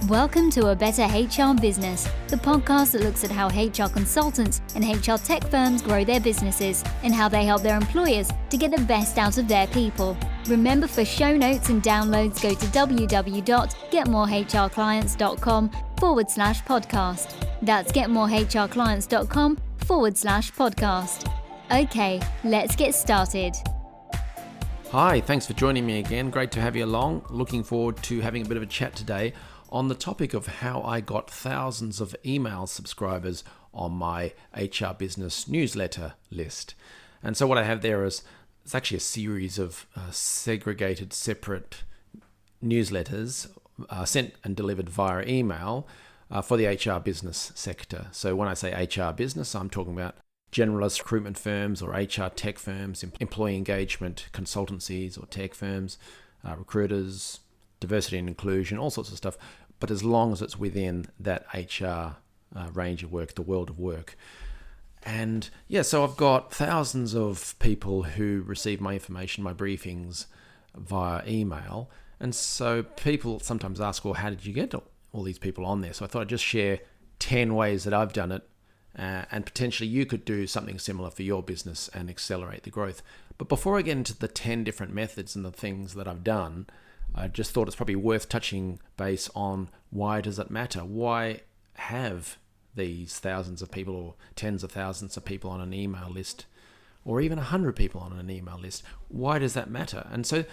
Welcome to A Better HR Business, the podcast that looks at how HR consultants and HR tech firms grow their businesses and how they help their employers to get the best out of their people. Remember, for show notes and downloads, go to www.getmorehrclients.com/podcast. That's getmorehrclients.com/podcast. Okay, let's get started. Hi, thanks for joining me again. Great to have you along. Looking forward to having a bit of a chat today on the topic of how I got thousands of email subscribers on my HR business newsletter list. And so what I have there is, it's actually a series of segregated, separate newsletters sent and delivered via email for the HR business sector. So when I say HR business, I'm talking about generalist recruitment firms or HR tech firms, employee engagement consultancies or tech firms, recruiters, diversity and inclusion, all sorts of stuff. But as long as it's within that HR range of work, the world of work. And yeah, so I've got thousands of people who receive my information, my briefings via email. And so people sometimes ask, well, how did you get all these people on there? So I thought I'd just share 10 ways that I've done it. And potentially you could do something similar for your business and accelerate the growth. But before I get into the 10 different methods and the things that I've done, I just thought it's probably worth touching base on why does it matter? Why have these thousands of people or tens of thousands of people on an email list or even 100 people on an email list? Why does that matter? And so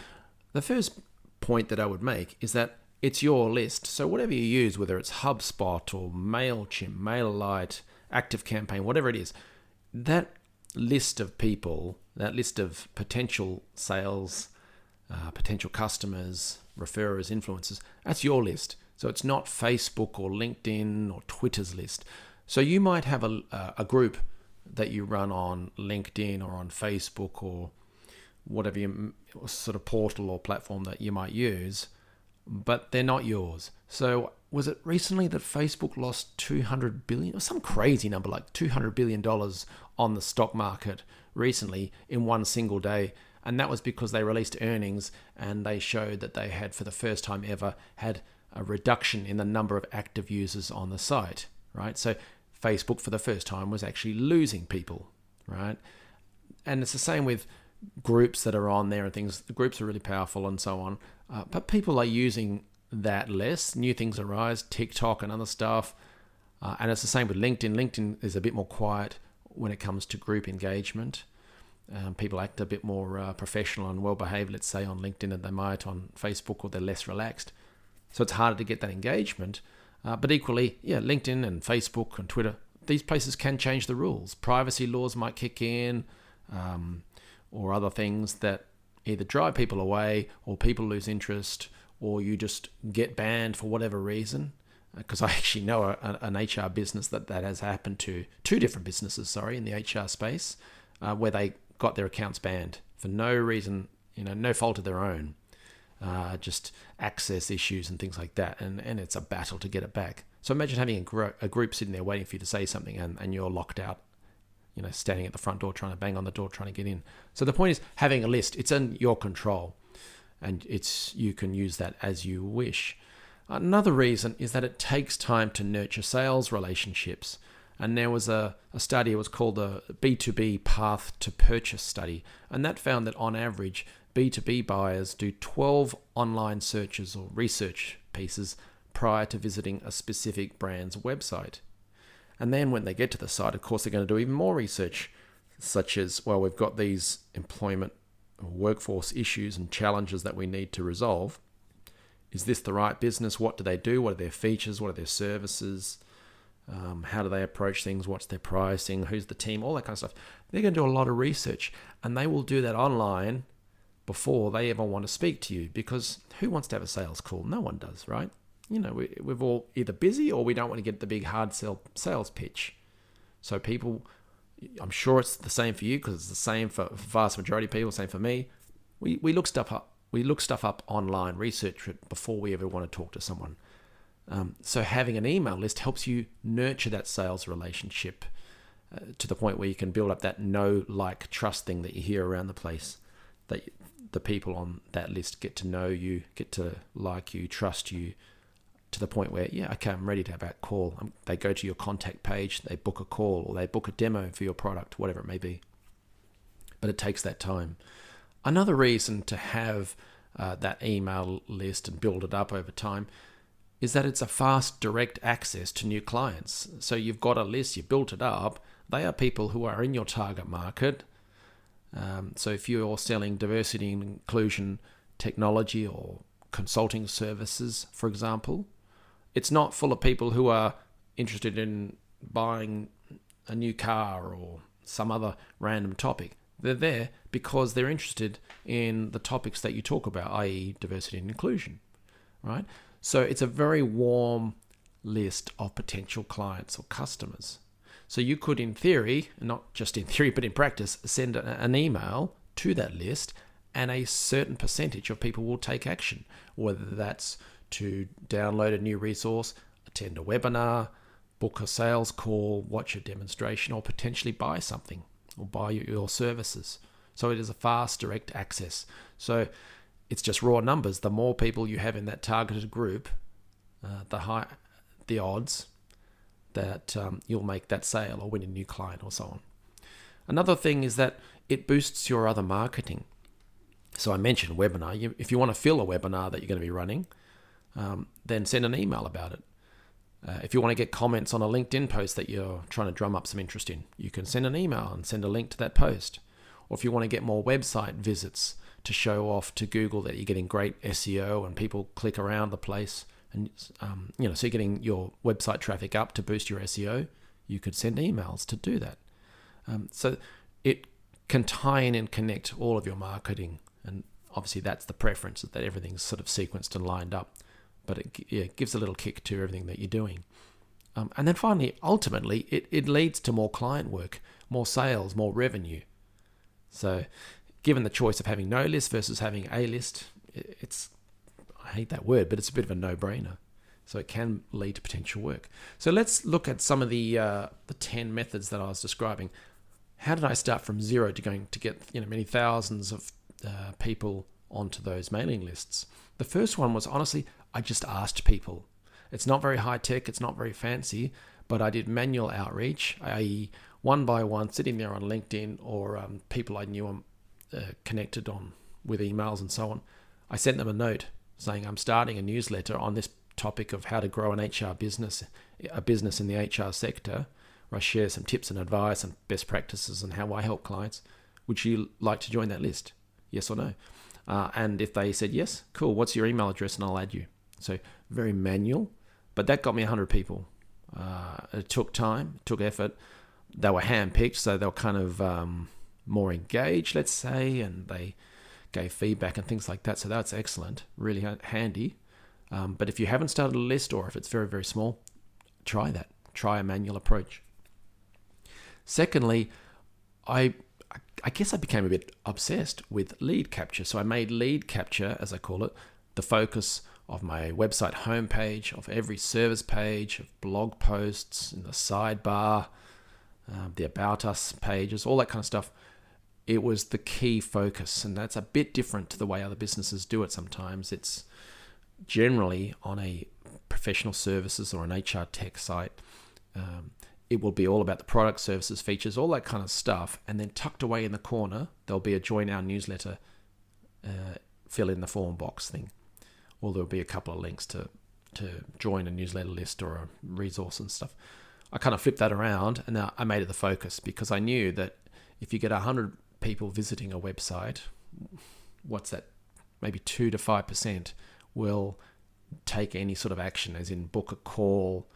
the first point that I would make is that it's your list. So whatever you use, whether it's HubSpot or MailChimp, MailerLite, ActiveCampaign, whatever it is, that list of people, that list of potential sales, potential customers, referrers, influencers, that's your list. So it's not Facebook or LinkedIn or Twitter's list. So you might have a group that you run on LinkedIn or on Facebook or whatever sort of portal or platform that you might use, but they're not yours. So was it recently that Facebook lost $200 billion or some crazy number, like $200 billion on the stock market recently in one single day? And that was because they released earnings and they showed that they had, for the first time ever, had a reduction in the number of active users on the site, right? So Facebook, for the first time, was actually losing people, right? And it's the same with groups that are on there and things. The groups are really powerful and so on. But people are using that less. New things arise, TikTok and other stuff. And it's the same with LinkedIn. LinkedIn is a bit more quiet when it comes to group engagement. People act a bit more professional and well-behaved, let's say, on LinkedIn than they might on Facebook, or they're less relaxed. So it's harder to get that engagement. But equally, yeah, LinkedIn and Facebook and Twitter, these places can change the rules. Privacy laws might kick in, or other things that either drive people away, or people lose interest, or you just get banned for whatever reason. Because I actually know an HR business that has happened to, two different businesses, in the HR space, where they got their accounts banned for no reason, no fault of their own, just access issues and things like that. And it's a battle to get it back. So imagine having a group sitting there waiting for you to say something and you're locked out, standing at the front door, trying to bang on the door, trying to get in. So the point is having a list, it's in your control and you can use that as you wish. Another reason is that it takes time to nurture sales relationships. And there was a study, it was called the B2B Path to Purchase study. And that found that on average, B2B buyers do 12 online searches or research pieces prior to visiting a specific brand's website. And then when they get to the site, of course, they're going to do even more research, such as, well, we've got these employment or workforce issues and challenges that we need to resolve. Is this the right business? What do they do? What are their features? What are their services? How do they approach things? What's their pricing? Who's the team? All that kind of stuff. They're going to do a lot of research, and they will do that online before they ever want to speak to you, because who wants to have a sales call? No one does, right? We're all either busy or we don't want to get the big hard sales pitch. So people, I'm sure it's the same for you, because it's the same for the vast majority of people, same for me. We look stuff up. We look stuff up online, research it before we ever want to talk to someone. So having an email list helps you nurture that sales relationship to the point where you can build up that know, like, trust thing that you hear around the place, that the people on that list get to know you, get to like you, trust you, to the point where, yeah, okay, I'm ready to have that call. They go to your contact page, they book a call, or they book a demo for your product, whatever it may be. But it takes that time. Another reason to have that email list and build it up over time is that it's a fast, direct access to new clients. So you've got a list, you built it up. They are people who are in your target market. So if you're selling diversity and inclusion technology or consulting services, for example, it's not full of people who are interested in buying a new car or some other random topic. They're there because they're interested in the topics that you talk about, i.e. diversity and inclusion, right? So it's a very warm list of potential clients or customers. So you could, in theory, not just in theory, but in practice, send an email to that list, and a certain percentage of people will take action, whether that's to download a new resource, attend a webinar, book a sales call, watch a demonstration, or potentially buy something or buy your services. So it is a fast, direct access. So it's just raw numbers. The more people you have in that targeted group, the higher the odds that you'll make that sale or win a new client or so on. Another thing is that it boosts your other marketing. So I mentioned webinar. If you want to fill a webinar that you're going to be running, then send an email about it. If you want to get comments on a LinkedIn post that you're trying to drum up some interest in, you can send an email and send a link to that post. Or if you want to get more website visits to show off to Google that you're getting great SEO and people click around the place, and so you're getting your website traffic up to boost your SEO, you could send emails to do that. So it can tie in and connect all of your marketing, and obviously that's the preference, that everything's sort of sequenced and lined up. But it gives a little kick to everything that you're doing. And then finally, ultimately, it leads to more client work, more sales, more revenue. So given the choice of having no list versus having a list, I hate that word, but it's a bit of a no-brainer. So it can lead to potential work. So let's look at some of the 10 methods that I was describing. How did I start from zero to going to get many thousands of people onto those mailing lists? The first one was, honestly, I just asked people. It's not very high tech, it's not very fancy, but I did manual outreach, i.e. one by one, sitting there on LinkedIn or people I knew connected on with emails and so on. I sent them a note saying I'm starting a newsletter on this topic of how to grow an HR business, a business in the HR sector, where I share some tips and advice and best practices and how I help clients. Would you like to join that list? Yes or no? And if they said yes, cool, what's your email address and I'll add you. So very manual, but that got me 100 people. It took time, it took effort. They were handpicked, so they were kind of more engaged, let's say, and they gave feedback and things like that. So that's excellent, really handy. But if you haven't started a list, or if it's very, very small, try that. Try a manual approach. Secondly, I guess I became a bit obsessed with lead capture. So I made lead capture, as I call it, the focus of my website homepage, of every service page, of blog posts, in the sidebar, the About Us pages, all that kind of stuff. It was the key focus, and that's a bit different to the way other businesses do it sometimes. It's generally on a professional services or an HR tech site. It will be all about the product, services, features, all that kind of stuff. And then tucked away in the corner, there'll be a join our newsletter, fill in the form box thing. Or there'll be a couple of links to join a newsletter list or a resource and stuff. I kind of flipped that around and I made it the focus, because I knew that if you get 100 people visiting a website, what's that? Maybe 2 to 5% will take any sort of action, as in book a call,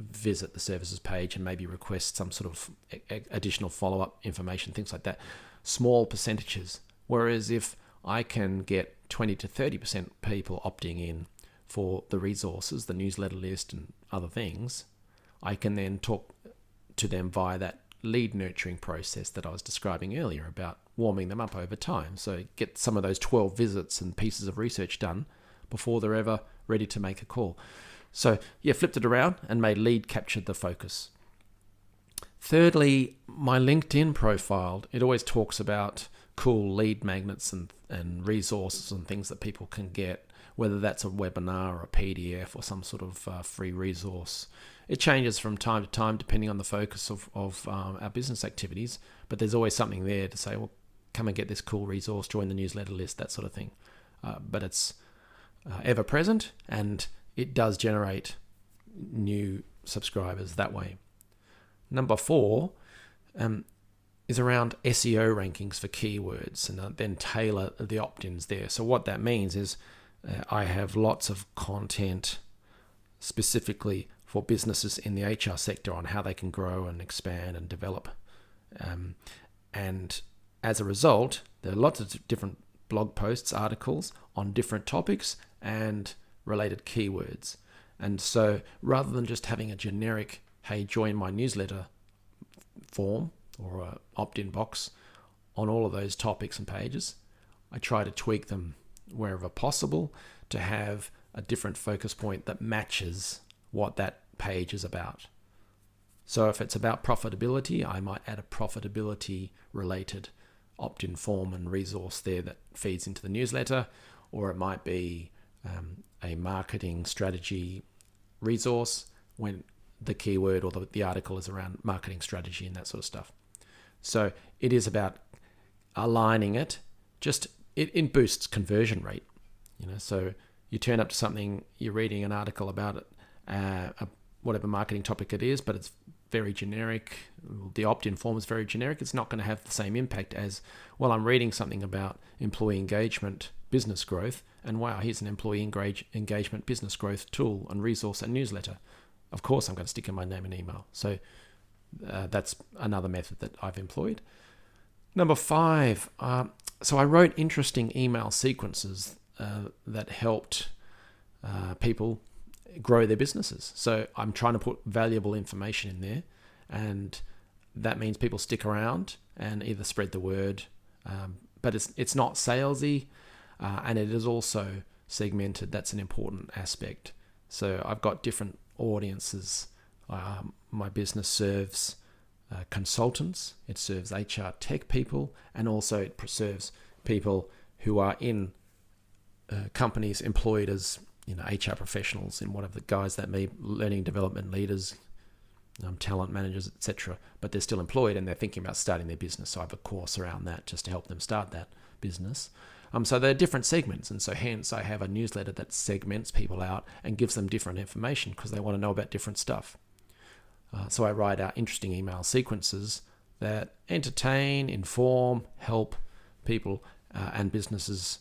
visit the services page, and maybe request some sort of additional follow-up information, things like that. Small percentages. Whereas if I can get 20 to 30% people opting in for the resources, the newsletter list and other things, I can then talk to them via that lead nurturing process that I was describing earlier about warming them up over time. So get some of those 12 visits and pieces of research done before they're ever ready to make a call. So yeah, flipped it around and made lead capture the focus. Thirdly, my LinkedIn profile, it always talks about cool lead magnets and resources and things that people can get, whether that's a webinar or a PDF or some sort of free resource. It changes from time to time depending on the focus of our business activities, but there's always something there to say, well, come and get this cool resource, join the newsletter list, that sort of thing. But it's ever present, and it does generate new subscribers that way. Number 4 is around SEO rankings for keywords, and then tailor the opt-ins there. So what that means is I have lots of content specifically for businesses in the HR sector on how they can grow and expand and develop. And as a result, there are lots of different blog posts, articles on different topics and related keywords. And so rather than just having a generic, hey, join my newsletter form or a opt-in box on all of those topics and pages, I try to tweak them wherever possible to have a different focus point that matches what that page is about. So if it's about profitability, I might add a profitability related opt-in form and resource there that feeds into the newsletter, or it might be a marketing strategy resource when the keyword or the article is around marketing strategy and that sort of stuff. So it is about aligning it. It boosts conversion rate. So you turn up to something, you're reading an article about it, whatever marketing topic it is, but it's very generic. The opt-in form is very generic. It's not going to have the same impact as, well, I'm reading something about employee engagement, business growth, and wow, here's an employee engagement business growth tool and resource and newsletter. Of course, I'm going to stick in my name and email. So that's another method that I've employed. Number 5, so I wrote interesting email sequences that helped people grow their businesses. So I'm trying to put valuable information in there, and that means people stick around and either spread the word, but it's not salesy, and it is also segmented. That's an important aspect. So I've got different audiences. My business serves consultants, it serves HR tech people, and also it serves people who are in companies employed as HR professionals in whatever the guys that may learning development leaders, talent managers, etc. But they're still employed and they're thinking about starting their business. So I have a course around that just to help them start that business. So there are different segments, and so hence I have a newsletter that segments people out and gives them different information because they want to know about different stuff. So I write out interesting email sequences that entertain, inform, help people and businesses.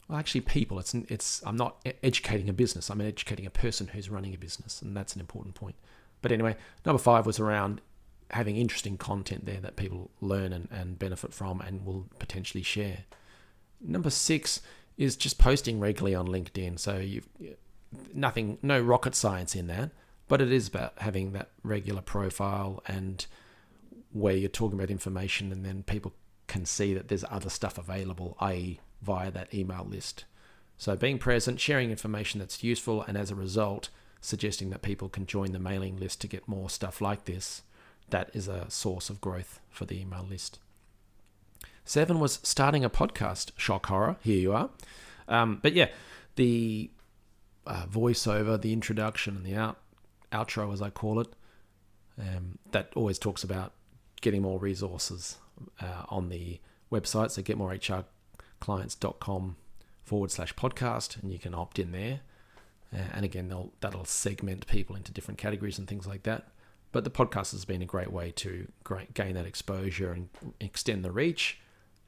Well, actually, people. I'm not educating a business. I'm educating a person who's running a business, and that's an important point. But anyway, number 5 was around having interesting content there that people learn and benefit from and will potentially share. Number 6 is just posting regularly on LinkedIn. So no rocket science in that, but it is about having that regular profile and where you're talking about information, and then people can see that there's other stuff available, i.e. via that email list. So being present, sharing information that's useful, and as a result, suggesting that people can join the mailing list to get more stuff like this. That is a source of growth for the email list. 7 was starting a podcast. Shock horror, here you are. But yeah, the voiceover, the introduction, and the outro, as I call it, that always talks about getting more resources on the website. So getmoreclients.com/podcast, and you can opt in there. And again, that'll segment people into different categories and things like that. But the podcast has been a great way to gain that exposure and extend the reach,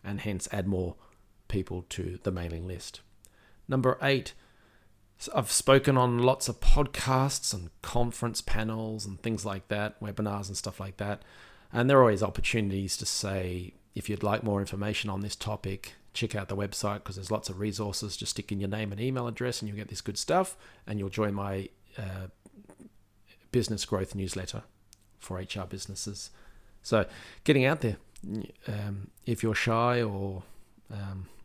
and hence add more people to the mailing list. Number 8, so I've spoken on lots of podcasts and conference panels and things like that, webinars and stuff like that. And there are always opportunities to say, if you'd like more information on this topic, check out the website because there's lots of resources. Just stick in your name and email address and you'll get this good stuff, and you'll join my business growth newsletter for HR businesses. So getting out there, if you're shy or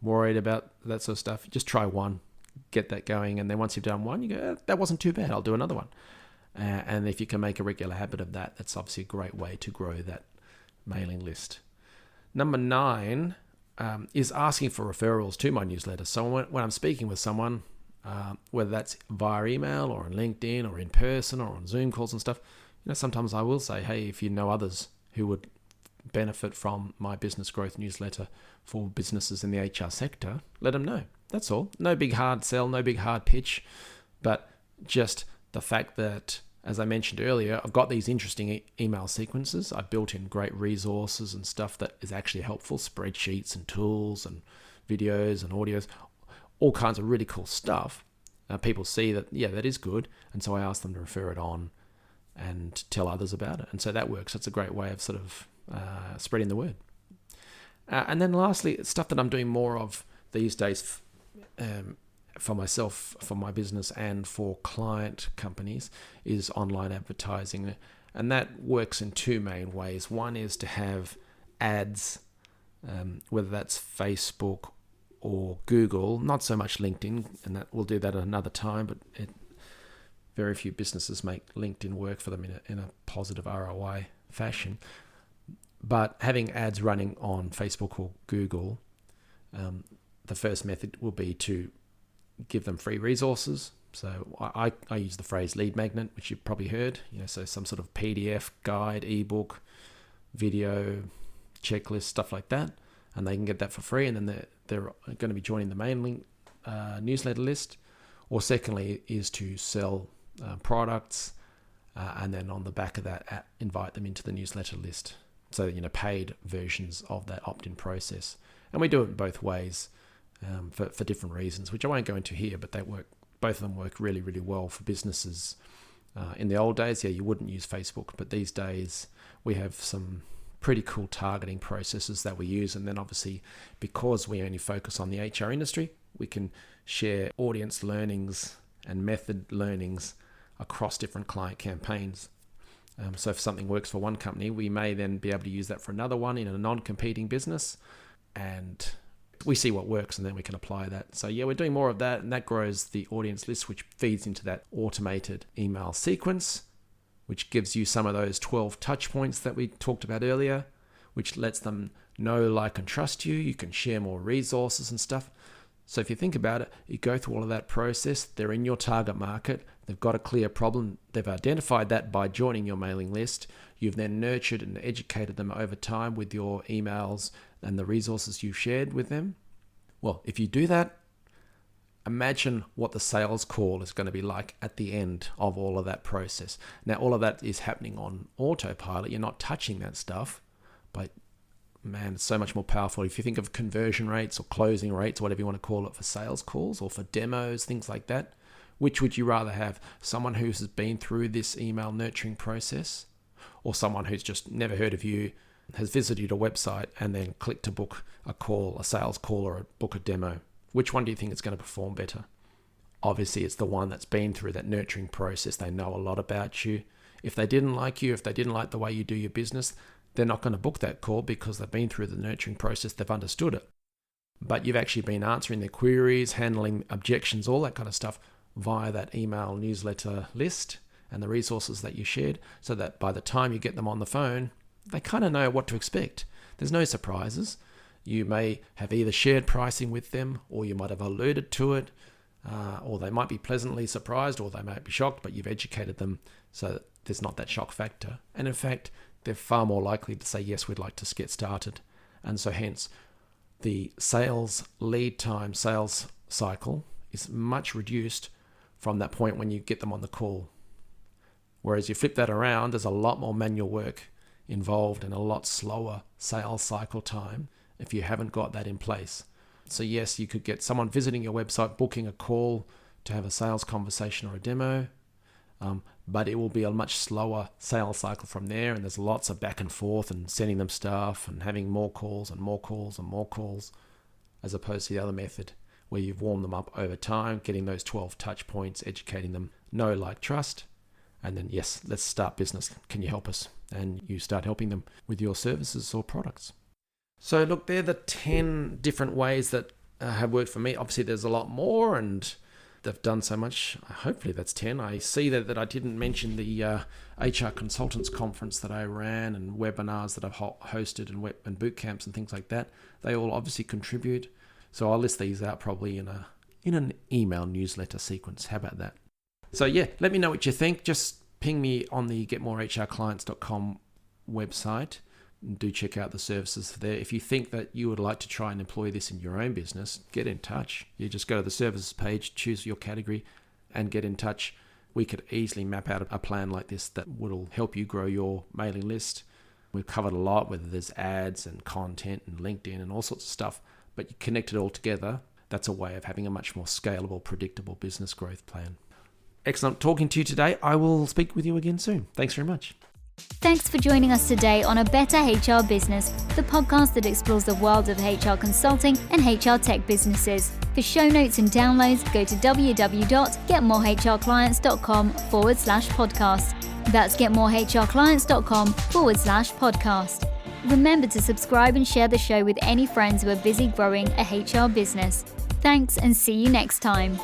worried about that sort of stuff, just try one, get that going, and then once you've done one, you go, that wasn't too bad, I'll do another one. And if you can make a regular habit of that, that's obviously a great way to grow that mailing list. Number 9 is asking for referrals to my newsletter. So when I'm speaking with someone, whether that's via email or on LinkedIn or in person or on Zoom calls and stuff, sometimes I will say, hey, if you know others who would benefit from my business growth newsletter for businesses in the HR sector, let them know. That's all. No big hard sell, no big hard pitch, but just the fact that, as I mentioned earlier, I've got these interesting email sequences. I've built in great resources and stuff that is actually helpful, spreadsheets and tools and videos and audios, all kinds of really cool stuff. People see that, yeah, that is good. And so I ask them to refer it on and tell others about it. And so that works. It's a great way of sort of spreading the word. And then lastly, stuff that I'm doing more of these days for myself, for my business, and for client companies is online advertising. And that works in two main ways. One is to have ads, whether that's Facebook or Google, not so much LinkedIn, and that we'll do that at another time, but very few businesses make LinkedIn work for them in a positive ROI fashion. But having ads running on Facebook or Google, the first method will be to give them free resources. So I use the phrase lead magnet, which you've probably heard. So some sort of PDF, guide, ebook, video, checklist, stuff like that. And they can get that for free, and then they're going to be joining the mailing newsletter list. Or secondly is to sell products, and then on the back of that, invite them into the newsletter list. So, paid versions of that opt-in process. And we do it both ways for different reasons, which I won't go into here, but both of them work really, really well for businesses. In the old days, you wouldn't use Facebook, but these days we have some pretty cool targeting processes that we use. And then obviously, because we only focus on the HR industry, we can share audience learnings and method learnings across different client campaigns. So if something works for one company, we may then be able to use that for another one in a non-competing business, and we see what works, and then we can apply that. So we're doing more of that, and that grows the audience list, which feeds into that automated email sequence, which gives you some of those 12 touch points that we talked about earlier, which lets them know, like, and trust you. You can share more resources and stuff. So if you think about it, you go through all of that process. They're in your target market. They've got a clear problem. They've identified that by joining your mailing list. You've then nurtured and educated them over time with your emails and the resources you've shared with them. Well, if you do that, imagine what the sales call is going to be like at the end of all of that process. Now, all of that is happening on autopilot. You're not touching that stuff, but man, it's so much more powerful. If you think of conversion rates or closing rates, whatever you want to call it, for sales calls or for demos, things like that, which would you rather have? Someone who has been through this email nurturing process, or someone who's just never heard of you, has visited your website and then clicked to book a call, a sales call, or book a demo? Which one do you think is going to perform better? Obviously, it's the one that's been through that nurturing process. They know a lot about you. If they didn't like you, if they didn't like the way you do your business, they're not going to book that call because they've been through the nurturing process. They've understood it. But you've actually been answering their queries, handling objections, all that kind of stuff via that email newsletter list and the resources that you shared, so that by the time you get them on the phone, they kind of know what to expect. There's no surprises. You may have either shared pricing with them, or you might have alluded to it, or they might be pleasantly surprised, or they might be shocked, but you've educated them so that there's not that shock factor. And in fact, they're far more likely to say, yes, we'd like to get started. And so hence, the sales lead time, sales cycle is much reduced from that point when you get them on the call. Whereas you flip that around, there's a lot more manual work involved and a lot slower sales cycle time if you haven't got that in place. So yes, you could get someone visiting your website, booking a call to have a sales conversation or a demo, but it will be a much slower sales cycle from there, and there's lots of back and forth and sending them stuff and having more calls and more calls and more calls, as opposed to the other method where you've warmed them up over time, getting those 12 touch points, educating them, know, like, trust, and then, yes, let's start business. Can you help us? And you start helping them with your services or products. So look, they're the 10 different ways that have worked for me. Obviously, there's a lot more, and they've done so much. Hopefully that's 10. I see that I didn't mention the HR Consultants Conference that I ran and webinars that I've hosted and boot camps and things like that. They all obviously contribute. So I'll list these out probably in an email newsletter sequence. How about that? So yeah, let me know what you think. Just ping me on the getmorehrclients.com website. And do check out the services there. If you think that you would like to try and employ this in your own business, get in touch. You just go to the services page, choose your category, and get in touch. We could easily map out a plan like this that will help you grow your mailing list. We've covered a lot, whether there's ads and content and LinkedIn and all sorts of stuff, but you connect it all together. That's a way of having a much more scalable, predictable business growth plan. Excellent talking to you today. I will speak with you again soon. Thanks very much. Thanks for joining us today on A Better HR Business, the podcast that explores the world of HR consulting and HR tech businesses. For show notes and downloads, go to www.getmorehrclients.com/podcast. That's getmorehrclients.com/podcast. Remember to subscribe and share the show with any friends who are busy growing a HR business. Thanks and see you next time.